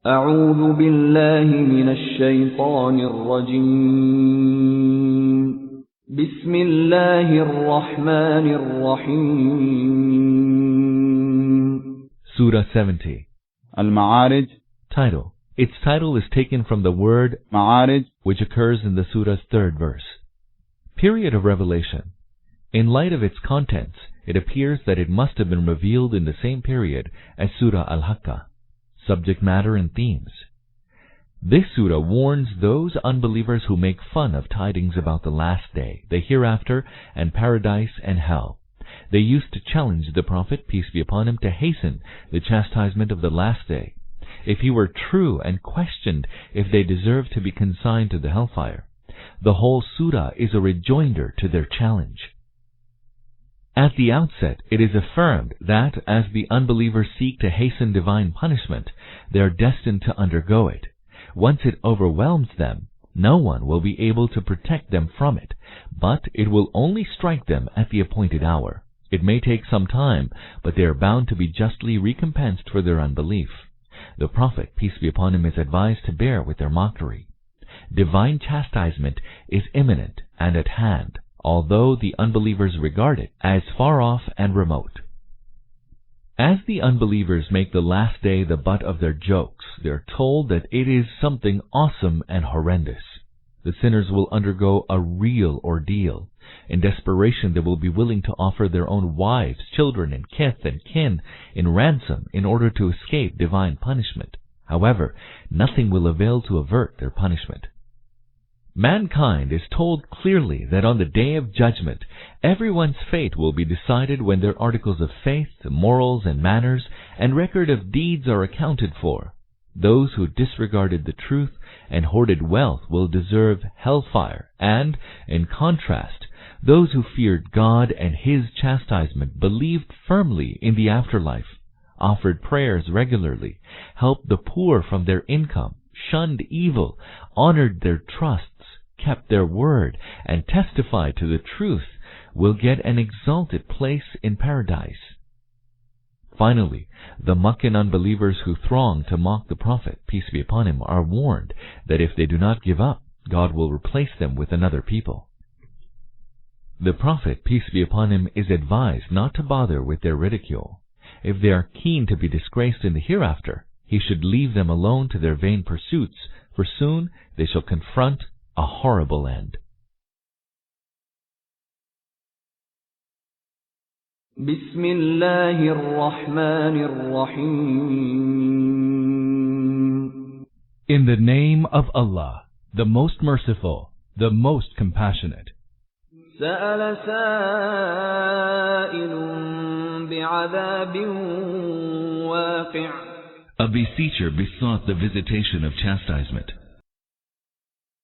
أعوذ بالله من الشيطان الرجيم بسم الله الرحمن الرحيم Surah 70 Al-Ma'arij. Title. Its title is taken from the word Ma'arij, which occurs in the surah's 3rd verse. Period of revelation. In light of its contents, it appears that it must have been revealed in the same period as Surah Al-Haqqah. Subject matter and themes. This surah warns those unbelievers who make fun of tidings about the last day, the hereafter, and paradise and hell. They used to challenge the Prophet, peace be upon him, to hasten the chastisement of the last day, if he were true, and questioned if they deserved to be consigned to the hellfire. The whole surah is a rejoinder to their challenge. At the outset, it is affirmed that as the unbelievers seek to hasten divine punishment, they are destined to undergo it. Once it overwhelms them, no one will be able to protect them from it, but it will only strike them at the appointed hour. It may take some time, but they are bound to be justly recompensed for their unbelief. The Prophet, peace be upon him, is advised to bear with their mockery. Divine chastisement is imminent and at hand, although the unbelievers regard it as far off and remote. As the unbelievers make the last day the butt of their jokes, they are told that it is something awesome and horrendous. The sinners will undergo a real ordeal. In desperation, they will be willing to offer their own wives, children, and kith and kin in ransom in order to escape divine punishment. However, nothing will avail to avert their punishment. Mankind is told clearly that on the day of judgment, everyone's fate will be decided when their articles of faith, morals and manners, and record of deeds are accounted for. Those who disregarded the truth and hoarded wealth will deserve hellfire, and, in contrast, those who feared God and His chastisement, believed firmly in the afterlife, offered prayers regularly, helped the poor from their income, shunned evil, honored their trusts, kept their word, and testified to the truth, will get an exalted place in paradise. Finally, the Meccan unbelievers who throng to mock the Prophet, peace be upon him, are warned that if they do not give up, God will replace them with another people. The Prophet, peace be upon him, is advised not to bother with their ridicule. If they are keen to be disgraced in the hereafter, he should leave them alone to their vain pursuits, for soon they shall confront a horrible end. Bismillahir Rahmanir Rahim. In the name of Allah, the most merciful, the most compassionate. سأل سائل بعذاب واقع. A beseecher besought the visitation of chastisement.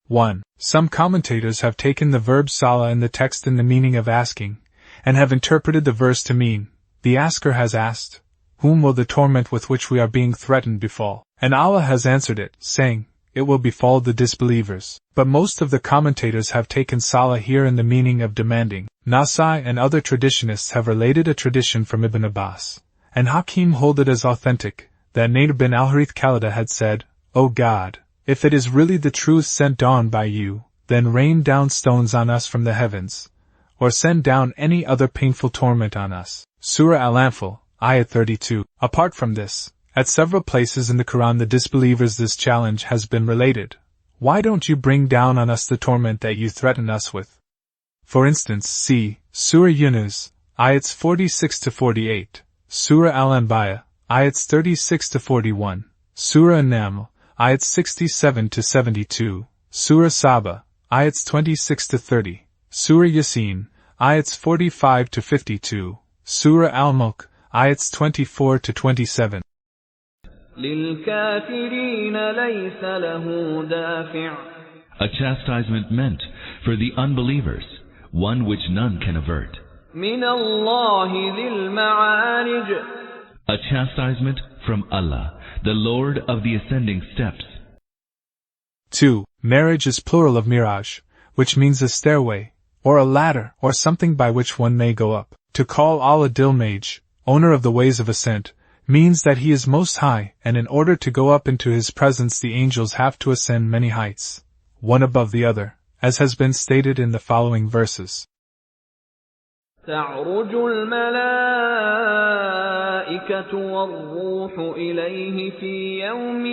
1. Some commentators have taken the verb sala in the text in the meaning of asking, and have interpreted the verse to mean, the asker has asked, whom will the torment with which we are being threatened befall? And Allah has answered it, saying, it will befall the disbelievers. But most of the commentators have taken sala here in the meaning of demanding. Nasai and other traditionists have related a tradition from Ibn Abbas, and Hakim hold it as authentic, that Nadir bin al-Harith Khalida had said, O God, if it is really the truth sent down by you, then rain down stones on us from the heavens, or send down any other painful torment on us. Surah Al-Anfal, Ayat 32. Apart from this, at several places in the Quran the disbelievers this challenge has been related. Why don't you bring down on us the torment that you threaten us with? For instance, see Surah Yunus, Ayats 46-48, Surah Al-Anbiya, Ayats 36-41, Surah An-Naml, Ayats 67-72, Surah Saba, Ayats 26-30, Surah Yasin, Ayats 45-52, Surah Al-Mulk, Ayats 24-27. للكافرين ليس له دافع. A chastisement meant for the unbelievers, one which none can avert. من الله ذي المعارج. A chastisement from Allah, the Lord of the ascending steps. 2. Marriage is plural of miraj, which means a stairway, or a ladder, or something by which one may go up. To call Allah Dilmaj, owner of the ways of ascent, means that he is most high, and in order to go up into his presence the angels have to ascend many heights, one above the other, as has been stated in the following verses. تعرج الملائكة والروح إليه في يوم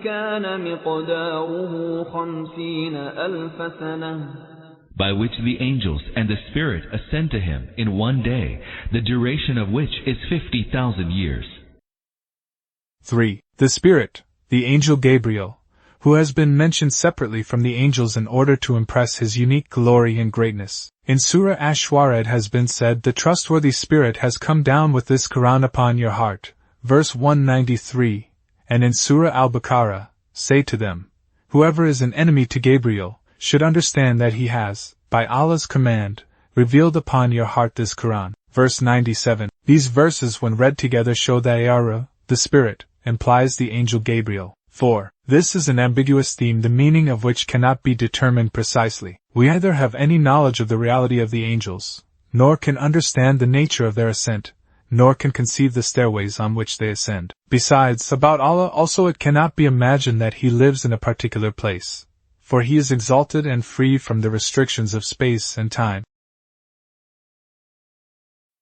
كان مقداره 50,000 سنة. By which the angels and the Spirit ascend to him in one day, the duration of which is 50,000 years. 3. The Spirit, the angel Gabriel, who has been mentioned separately from the angels in order to impress his unique glory and greatness. In Surah Ash-Shura it has been said, the trustworthy Spirit has come down with this Quran upon your heart, verse 193, and in Surah Al-Baqarah, say to them, whoever is an enemy to Gabriel, should understand that he has, by Allah's command, revealed upon your heart this Quran. Verse 97. These verses when read together show that Ara, the Spirit, implies the angel Gabriel. 4. This is an ambiguous theme the meaning of which cannot be determined precisely. We either have any knowledge of the reality of the angels, nor can understand the nature of their ascent, nor can conceive the stairways on which they ascend. Besides, about Allah also it cannot be imagined that he lives in a particular place, for he is exalted and free from the restrictions of space and time.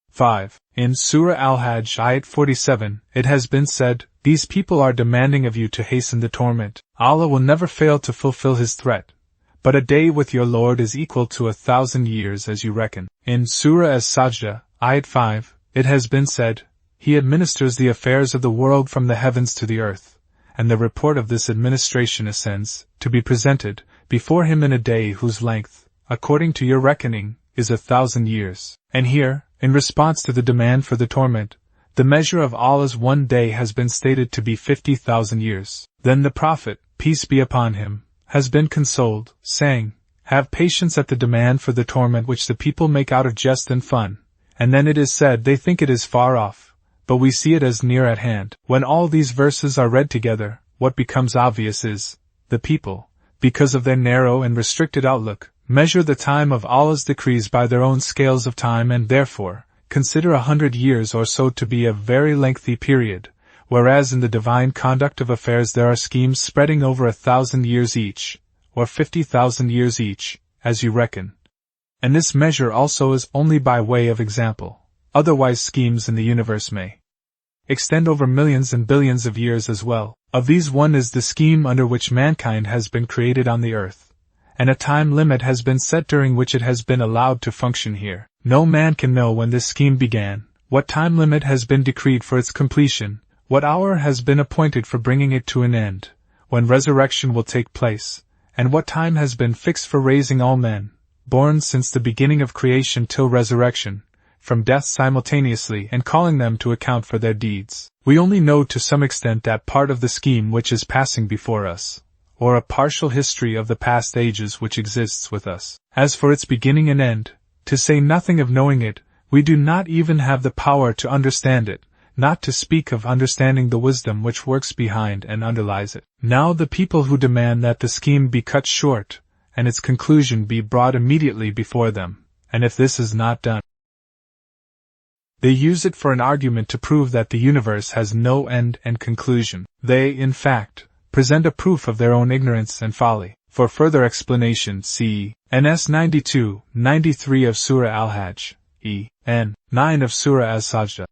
5. In Surah Al-Hajj ayat 47, it has been said, these people are demanding of you to hasten the torment. Allah will never fail to fulfill his threat, but a day with your Lord is equal to 1,000 years as you reckon. In Surah As-Sajdah, ayat 5, it has been said, he administers the affairs of the world from the heavens to the earth, and the report of this administration ascends, to be presented before him in a day whose length, according to your reckoning, is 1,000 years. And here, in response to the demand for the torment, the measure of Allah's one day has been stated to be 50,000 years. Then the Prophet, peace be upon him, has been consoled, saying, have patience at the demand for the torment which the people make out of jest and fun, and then it is said they think it is far off, but we see it as near at hand. When all these verses are read together, what becomes obvious is, the people, because of their narrow and restricted outlook, measure the time of Allah's decrees by their own scales of time and therefore, consider 100 years or so to be a very lengthy period, whereas in the divine conduct of affairs there are schemes spreading over 1,000 years each, or 50,000 years each, as you reckon. And this measure also is only by way of example, otherwise schemes in the universe may extend over millions and billions of years as well. Of these one is the scheme under which mankind has been created on the earth, and a time limit has been set during which it has been allowed to function here. No man can know when this scheme began, what time limit has been decreed for its completion, what hour has been appointed for bringing it to an end, when resurrection will take place, and what time has been fixed for raising all men, born since the beginning of creation till resurrection, from death simultaneously and calling them to account for their deeds. We only know to some extent that part of the scheme which is passing before us, or a partial history of the past ages which exists with us. As for its beginning and end, to say nothing of knowing it, we do not even have the power to understand it, not to speak of understanding the wisdom which works behind and underlies it. Now the people who demand that the scheme be cut short, and its conclusion be brought immediately before them, and if this is not done, they use it for an argument to prove that the universe has no end and conclusion. They, in fact, present a proof of their own ignorance and folly. For further explanation see NS 92-93 of Surah Al-Hajj, N 9 of Surah As-Sajdah.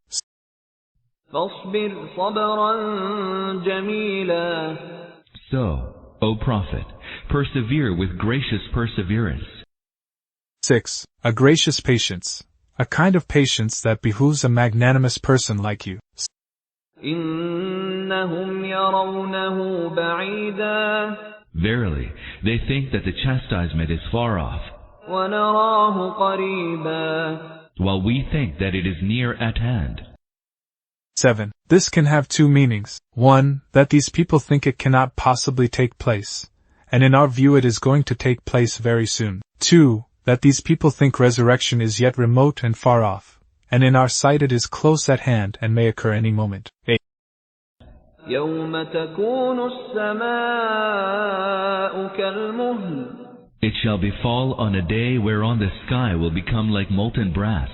فاصبر صبرا جميلا. So, O Prophet, persevere with gracious perseverance. 6. A gracious patience, a kind of patience that behooves a magnanimous person like you. إنهم يرونه بعيدا. Verily, they think that the chastisement is far off, ونراه قريبا. while we think that it is near at hand. 7. This can have two meanings. 1. That these people think it cannot possibly take place, and in our view it is going to take place very soon. 2. That these people think resurrection is yet remote and far off, and in our sight it is close at hand and may occur any moment. 8. يوم تكون السماء كالمهل. It shall befall on a day whereon the sky will become like molten brass.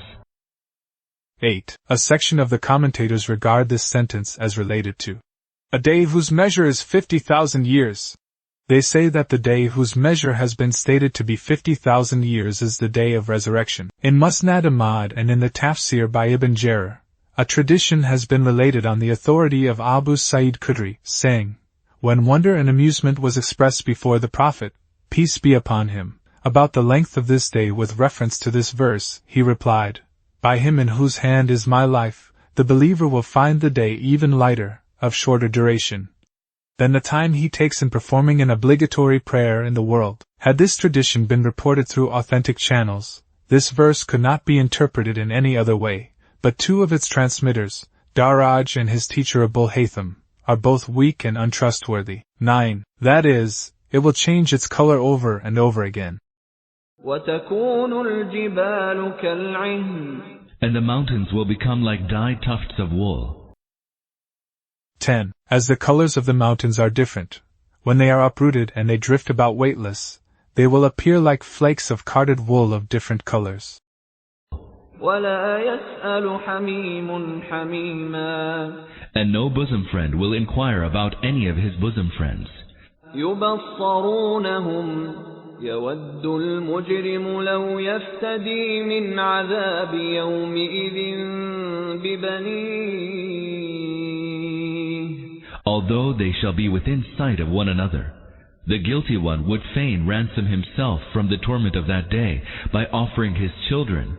8. A section of the commentators regard this sentence as related to a day whose measure is 50,000 years. They say that the day whose measure has been stated to be 50,000 years is the day of resurrection. In Musnad Ahmad and in the Tafsir by Ibn Jarir, a tradition has been related on the authority of Abu Sa'id Khudri, saying, when wonder and amusement was expressed before the Prophet, peace be upon him, about the length of this day with reference to this verse, he replied, by him in whose hand is my life, the believer will find the day even lighter, of shorter duration, than the time he takes in performing an obligatory prayer in the world. Had this tradition been reported through authentic channels, this verse could not be interpreted in any other way, but two of its transmitters, Daraj and his teacher Abul Haytham, are both weak and untrustworthy. 9. That is, it will change its color over and over again. وتكون الجبال كالعهن And the mountains will become like dyed tufts of wool. 10. As the colors of the mountains are different, when they are uprooted and they drift about weightless, they will appear like flakes of carded wool of different colors. ولا يسأل حميم حميما And no bosom friend will inquire about any of his bosom friends. يبصرونهم يود المجرم لو يفتدي من عذاب يومئذ ببنيه. Although they shall be within sight of one another, the guilty one would fain ransom himself from the torment of that day by offering his children.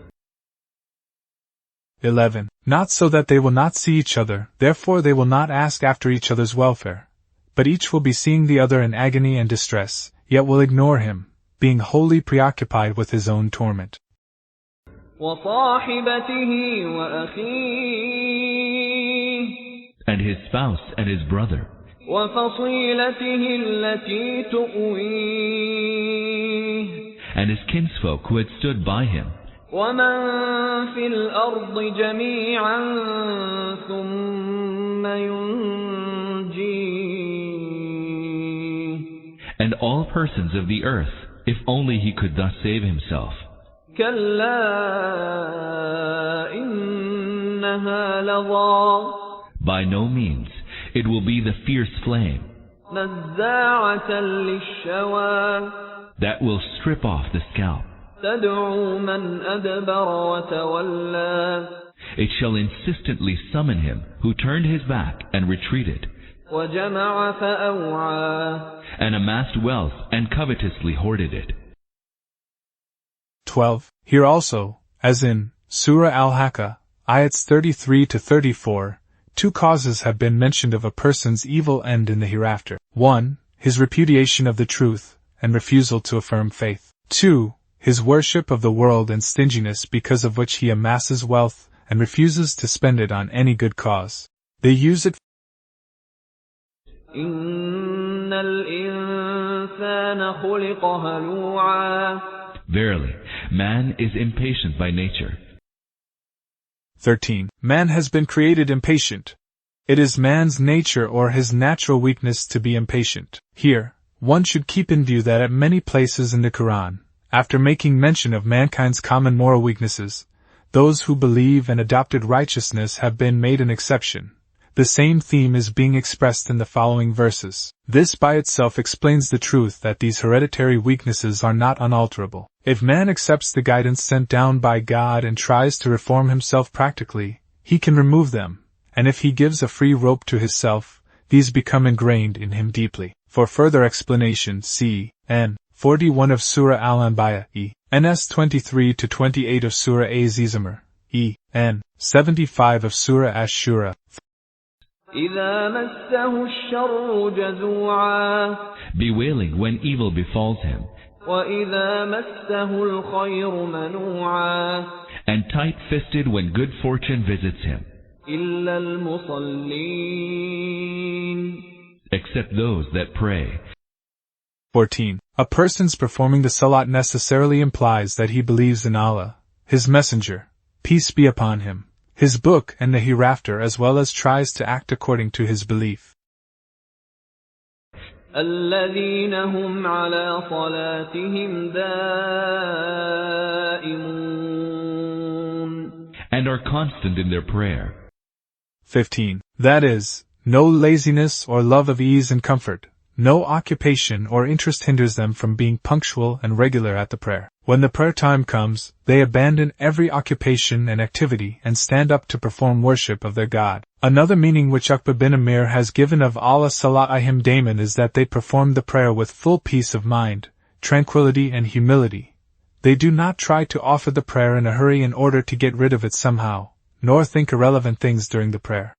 11. Not so that they will not see each other, therefore they will not ask after each other's welfare, but each will be seeing the other in agony and distress, yet will ignore him, being wholly preoccupied with his own torment. وصاحبته وأخيه And his spouse and his brother. وفصيلته التي تؤويه And his kinsfolk who had stood by him. ومن في الأرض جميعا ثم ينجيه. And all persons of the earth, if only he could thus save himself. كلا إنها لظى By no means, it will be the fierce flame نزاعة للشوى that will strip off the scalp. تدعو من أدبر وتولى. It shall insistently summon him who turned his back and retreated, وجمع فأوعى. and amassed wealth and covetously hoarded it. 12. Here also, as in Surah Al-Haqqa, ayats 33 to 34, two causes have been mentioned of a person's evil end in the hereafter. 1. His repudiation of the truth, and refusal to affirm faith. 2. His worship of the world and stinginess because of which he amasses wealth and refuses to spend it on any good cause. They use it. إن الإنسان خلق هلوعا. Verily, man is impatient by nature. 13. Man has been created impatient. It is man's nature or his natural weakness to be impatient. Here, one should keep in view that at many places in the Quran, after making mention of mankind's common moral weaknesses, those who believe and adopted righteousness have been made an exception. The same theme is being expressed in the following verses. This by itself explains the truth that these hereditary weaknesses are not unalterable. If man accepts the guidance sent down by God and tries to reform himself practically, he can remove them, and if he gives a free rope to his self, these become ingrained in him deeply. For further explanation see N. 41 of Surah Al-Anbiya, Ns 23 to 28 of Surah Az-Zumar, N. 75 of Surah Ash-Shura. إذا مسه الشر جزوعا. Bewailing when evil befalls him, وإذا مسه الخير منوعا. and tight-fisted when good fortune visits him, إلا المصلين. except those that pray. 14. A person's performing the salat necessarily implies that he believes in Allah, His Messenger, peace be upon him, His book and the hereafter, as well as tries to act according to his belief. الذين هم على صلاتهم دائمون. and are constant in their prayer. 15. That is, no laziness or love of ease and comfort, no occupation or interest hinders them from being punctual and regular at the prayer. When the prayer time comes, they abandon every occupation and activity and stand up to perform worship of their God. Another meaning which Uqba bin Amir has given of Allah Sala'ihim Daman is that they perform the prayer with full peace of mind, tranquility and humility. They do not try to offer the prayer in a hurry in order to get rid of it somehow, nor think irrelevant things during the prayer.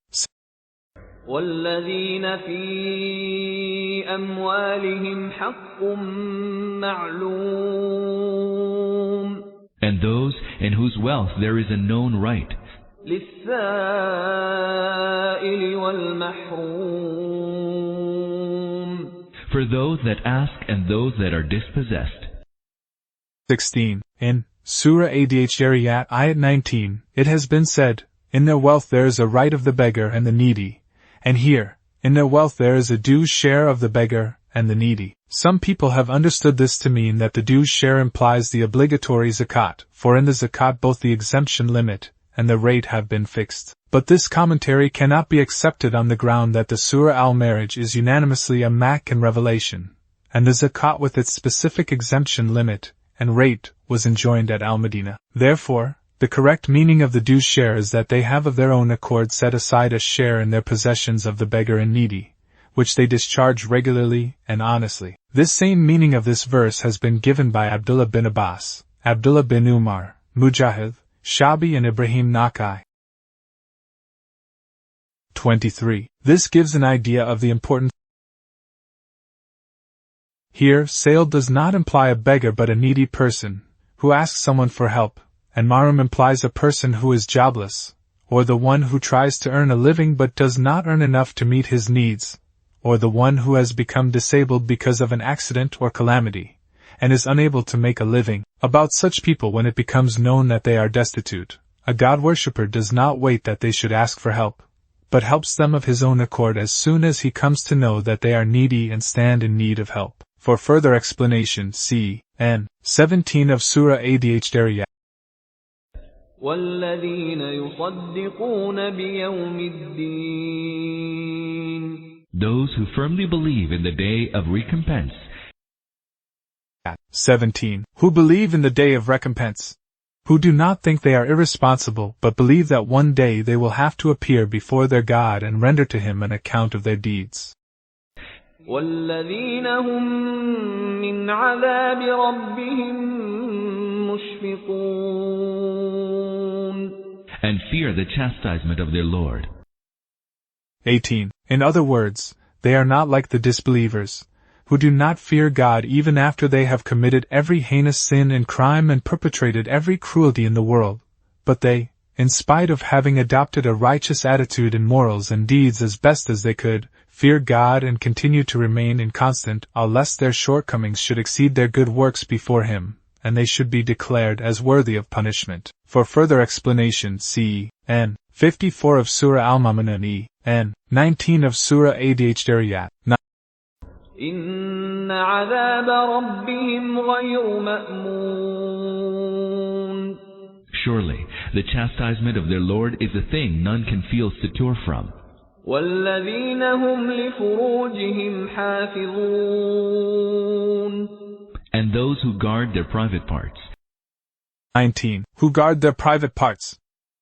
وَالَّذِينَ فِي أَمْوَالِهِمْ حَقٌّ مَّعْلُومٌ. And those in whose wealth there is a known right. لِلسَّائِلِ وَالْمَحْرُومِ. For those that ask and those that are dispossessed. 16. In Surah Ad-Dhariyat Ayat 19, it has been said, in their wealth there is a right of the beggar and the needy. And here, in their wealth there is a due share of the beggar and the needy. Some people have understood this to mean that the due share implies the obligatory zakat, for in the zakat both the exemption limit and the rate have been fixed. But this commentary cannot be accepted on the ground that the Surah Al-Marriage is unanimously a Makkan revelation, and the zakat with its specific exemption limit and rate was enjoined at Al-Madinah. Therefore, the correct meaning of the due share is that they have of their own accord set aside a share in their possessions of the beggar and needy, which they discharge regularly and honestly. This same meaning of this verse has been given by Abdullah bin Abbas, Abdullah bin Umar, Mujahid, Shabi and Ibrahim Nakhai. 23. This gives an idea of the importance. Here, sale does not imply a beggar but a needy person, who asks someone for help. And Marum implies a person who is jobless, or the one who tries to earn a living but does not earn enough to meet his needs, or the one who has become disabled because of an accident or calamity, and is unable to make a living. About such people, when it becomes known that they are destitute, a God worshipper does not wait that they should ask for help, but helps them of his own accord as soon as he comes to know that they are needy and stand in need of help. For further explanation, see N. 17 of Surah Ad-Dhariyat. وَالَّذِينَ يُصَدِّقُونَ بِيَوْمِ الدِّينِ. Those who firmly believe in the day of recompense. 17. Who believe in the day of recompense. Who do not think they are irresponsible but believe that one day they will have to appear before their God and render to him an account of their deeds. وَالَّذِينَ هُمْ مِنْ عَذَابِ رَبِّهِمْ مُشْفِقُونَ. And fear the chastisement of their Lord. 18. In other words, they are not like the disbelievers, who do not fear God even after they have committed every heinous sin and crime and perpetrated every cruelty in the world, but they, in spite of having adopted a righteous attitude in morals and deeds as best as they could, fear God and continue to remain in constant awe lest their shortcomings should exceed their good works before Him, and they should be declared as worthy of punishment. For further explanation, see N. 54 of Surah Al-Mu'minun, N. 19 of Surah Ad-Dhariyat. إِنَّ عَذَابَ رَبِّهِمْ غَيْرُ مَأْمُونٍ. Surely, the chastisement of their Lord is a thing none can feel secure from. وَالَّذِينَ هُمْ لِفُرُوجِهِمْ حَافِظُونَ. And those who guard their private parts. 19. Who guard their private parts.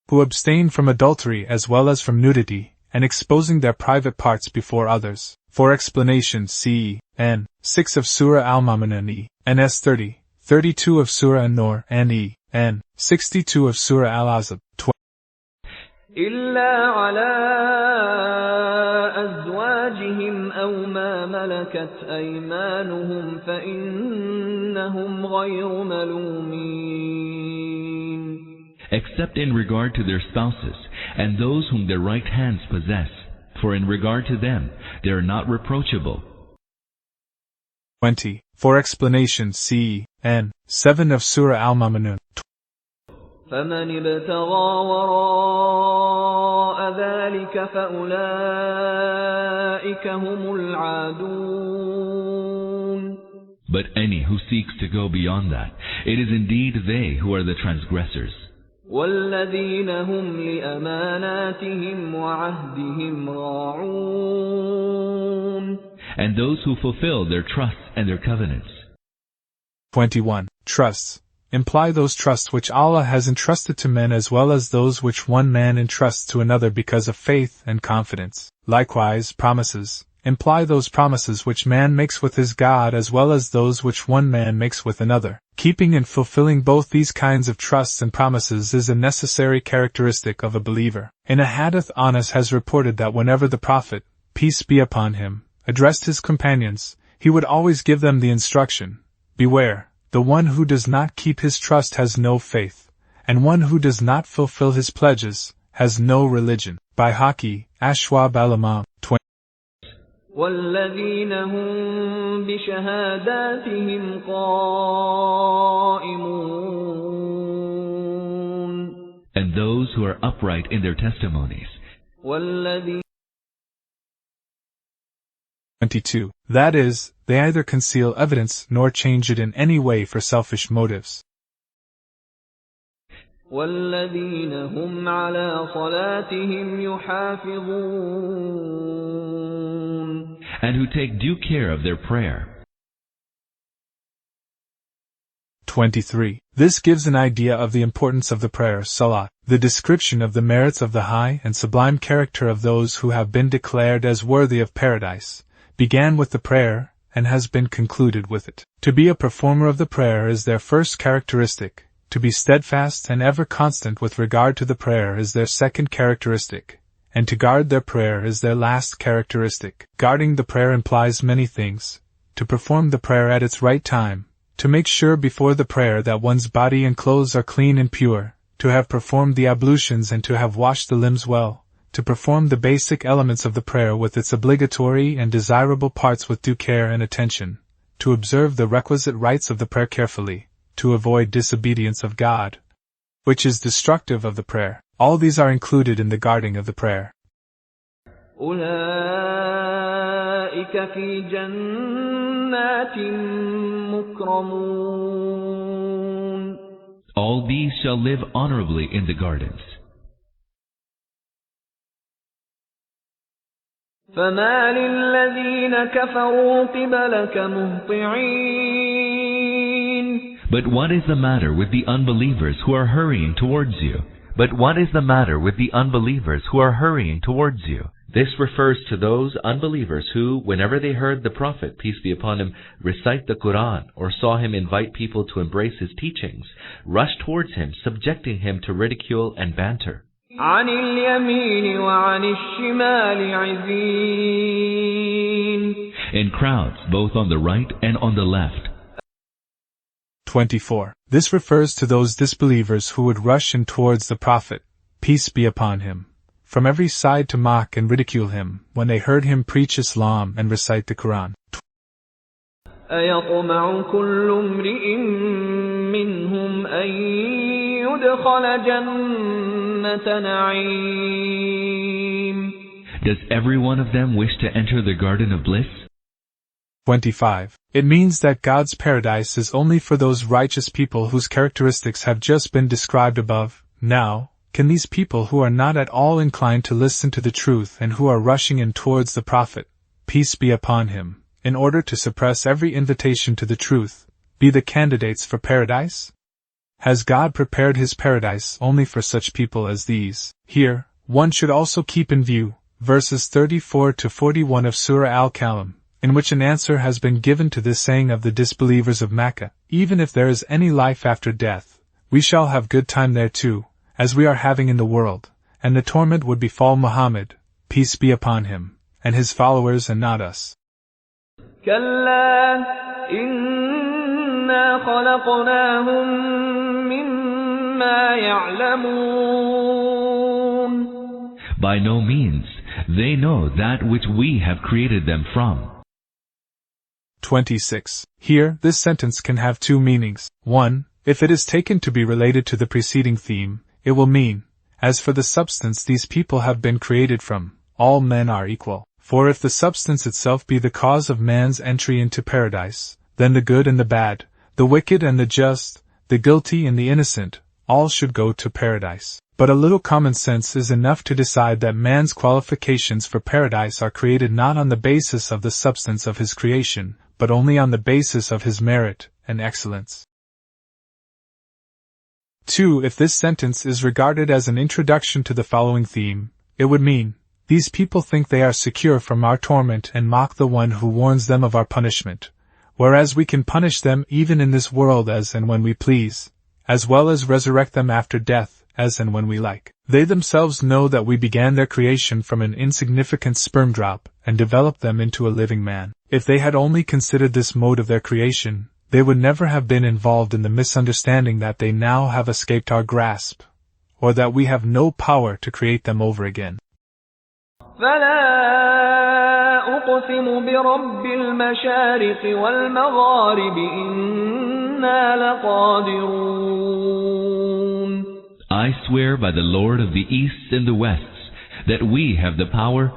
Who abstain from adultery as well as from nudity, and exposing their private parts before others. For explanation, see N. 6 of Surah Al-Mu'minun, N.S. 30, 32 of Surah An-Nur, N.E., N. 62 of Surah Al-Ahzab. إِلَّا عَلَىٰ أَزْوَاجِهِمْ أَوْ مَا مَلَكَتْ أَيْمَانُهُمْ فَإِنَّهُمْ غَيْرُ مَلُومِينَ. Except in regard to their spouses and those whom their right hands possess, for in regard to them they are not reproachable. 20. For explanation, see N. 7 of Surah Al-Mu'minun. فَمَنِ ابْتَغَى وَرَاءَ ذَلِكَ فَأُولَئِكَ هُمُ الْعَادُونَ. But any who seeks to go beyond that, it is indeed they who are the transgressors. والذين هم لأماناتهم وعهدهم راعون. And those who fulfill their trusts and their covenants. 21. Trusts imply those trusts which Allah has entrusted to men as well as those which one man entrusts to another because of faith and confidence. Likewise, promises imply those promises which man makes with his God as well as those which one man makes with another. Keeping and fulfilling both these kinds of trusts and promises is a necessary characteristic of a believer. In a hadith, Anas has reported that whenever the Prophet, peace be upon him, addressed his companions, he would always give them the instruction, "Beware, the one who does not keep his trust has no faith, and one who does not fulfill his pledges has no religion." By Haki, Ashwab al-Imam, 20. والذين هم بشهاداتهم قائمون. And those who are upright in their testimonies. 22. That is, they neither conceal evidence nor change it in any way for selfish motives. والذين هم على صلاتهم يحافظون. And who take due care of their prayer. 23. This gives an idea of the importance of the prayer, salat. The description of the merits of the high and sublime character of those who have been declared as worthy of paradise began with the prayer, and has been concluded with it. To be a performer of the prayer is their first characteristic. To be steadfast and ever constant with regard to the prayer is their second characteristic, and to guard their prayer is their last characteristic. Guarding the prayer implies many things: to perform the prayer at its right time, to make sure before the prayer that one's body and clothes are clean and pure, to have performed the ablutions and to have washed the limbs well, to perform the basic elements of the prayer with its obligatory and desirable parts with due care and attention, to observe the requisite rites of the prayer carefully, to avoid disobedience of God, which is destructive of the prayer. All these are included in the guarding of the prayer. أولئك في جنات مكرمون. All these shall live honorably in the gardens. فما للذين كفروا قبلك مهطعين. But what is the matter with the unbelievers who are hurrying towards you? But what is the matter with the unbelievers who are hurrying towards you? This refers to those unbelievers who, whenever they heard the Prophet, peace be upon him, recite the Quran, or saw him invite people to embrace his teachings, rushed towards him, subjecting him to ridicule and banter. عن اليمين وعن الشمال عزين. In crowds, both on the right and on the left. 24. This refers to those disbelievers who would rush in towards the Prophet, peace be upon him, from every side to mock and ridicule him when they heard him preach Islam and recite the Quran. أيطمع كل امرئ منهم أن يدخل جنة نعيم. Does every one of them wish to enter the garden of bliss? 25. It means that God's paradise is only for those righteous people whose characteristics have just been described above. Now, can these people who are not at all inclined to listen to the truth and who are rushing in towards the Prophet, peace be upon him, in order to suppress every invitation to the truth, be the candidates for paradise? Has God prepared his paradise only for such people as these? Here, one should also keep in view verses 34 to 41 of Surah Al-Kalam, in which an answer has been given to this saying of the disbelievers of Mecca: even if there is any life after death, we shall have good time there too, as we are having in the world, and the torment would befall Muhammad, peace be upon him, and his followers and not us. كلا إنا خلقناهم مما يعلمون. By no means. They know that which we have created them from. 26. Here, this sentence can have two meanings. 1. If it is taken to be related to the preceding theme, it will mean, as for the substance these people have been created from, all men are equal. For if the substance itself be the cause of man's entry into paradise, then the good and the bad, the wicked and the just, the guilty and the innocent, all should go to paradise. But a little common sense is enough to decide that man's qualifications for paradise are created not on the basis of the substance of his creation, but only on the basis of his merit and excellence. 2. If this sentence is regarded as an introduction to the following theme, it would mean, these people think they are secure from our torment and mock the one who warns them of our punishment, whereas we can punish them even in this world as and when we please, as well as resurrect them after death, as and when we like. They themselves know that we began their creation from an insignificant sperm drop, and developed them into a living man. If they had only considered this mode of their creation, they would never have been involved in the misunderstanding that they now have escaped our grasp, or that we have no power to create them over again. فلا أقسم برب المشارق والمغارب إنا لقادرون. I swear by the Lord of the Easts and the Wests, that we have the power,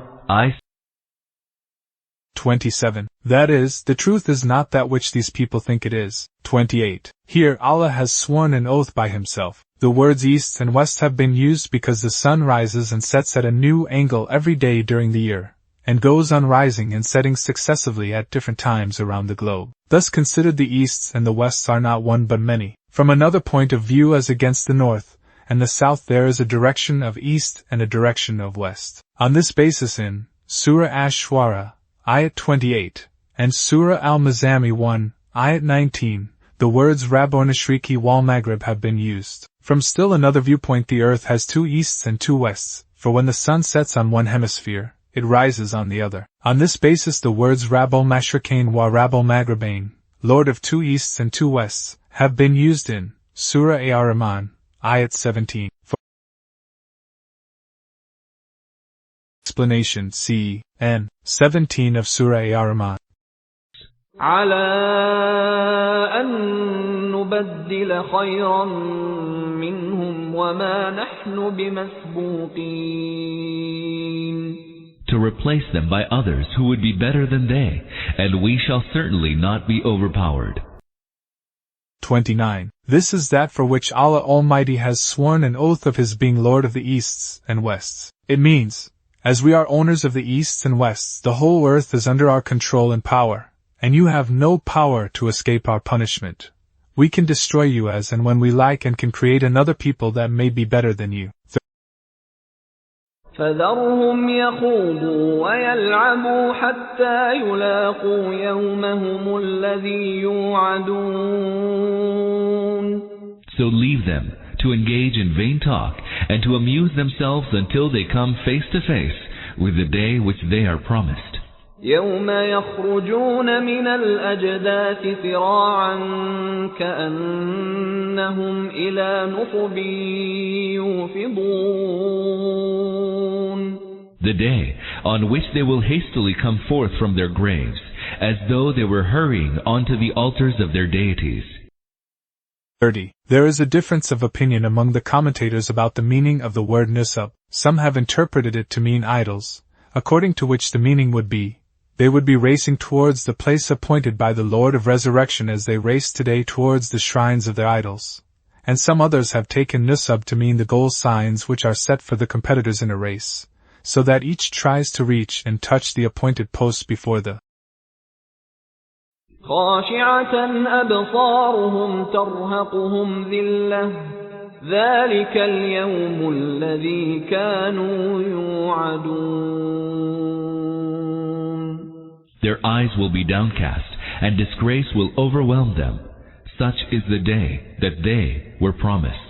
27. That is, the truth is not that which these people think it is. 28. Here Allah has sworn an oath by himself. The words east and west have been used because the sun rises and sets at a new angle every day during the year, and goes on rising and setting successively at different times around the globe. Thus considered the easts and the wests are not one but many. From another point of view as against the north and the south there is a direction of east and a direction of west. On this basis in Surah Ash-Shuara, Ayat 28, and Surah Al-Mazami 1, Ayat 19, the words Rabbonashriki wal Maghrib have been used. From still another viewpoint the earth has two easts and two wests, for when the sun sets on one hemisphere, it rises on the other. On this basis the words Rabbul Mashriqain wa Rabbul Maghribain, Lord of two easts and two wests, have been used in Surah Ar-Rahman, Ayat 17. For explanation see N. 17 of Surah Ar-Rahman. على أن نبدل خيرا منهم وما نحن بمسبوقين. to replace them by others who would be better than they, and we shall certainly not be overpowered. 29. This is that for which Allah Almighty has sworn an oath of His being Lord of the Easts and Wests. It means, as we are owners of the Easts and Wests, the whole earth is under our control and power, and you have no power to escape our punishment. We can destroy you as and when we like and can create another people that may be better than you. فذرهم يخوضوا ويلعبوا حتى يلاقوا يومهم الذي يوعدون. So leave them to engage in vain talk and to amuse themselves until they come face to face with the day which they are promised. يوم يخرجون من الأجداث سراعا كأنهم إلى نصب يوفضون. The day on which they will hastily come forth from their graves, as though they were hurrying onto the altars of their deities. 30. There is a difference of opinion among the commentators about the meaning of the word nusab. Some have interpreted it to mean idols, according to which the meaning would be, they would be racing towards the place appointed by the Lord of Resurrection as they race today towards the shrines of their idols. And some others have taken nusab to mean the goal signs which are set for the competitors in a race, so that each tries to reach and touch the appointed post before the خاشعة أبصارهم ترهقهم ذلة ذلك اليوم الذي كانوا يوعدون. Their eyes will be downcast, and disgrace will overwhelm them. Such is the day that they were promised.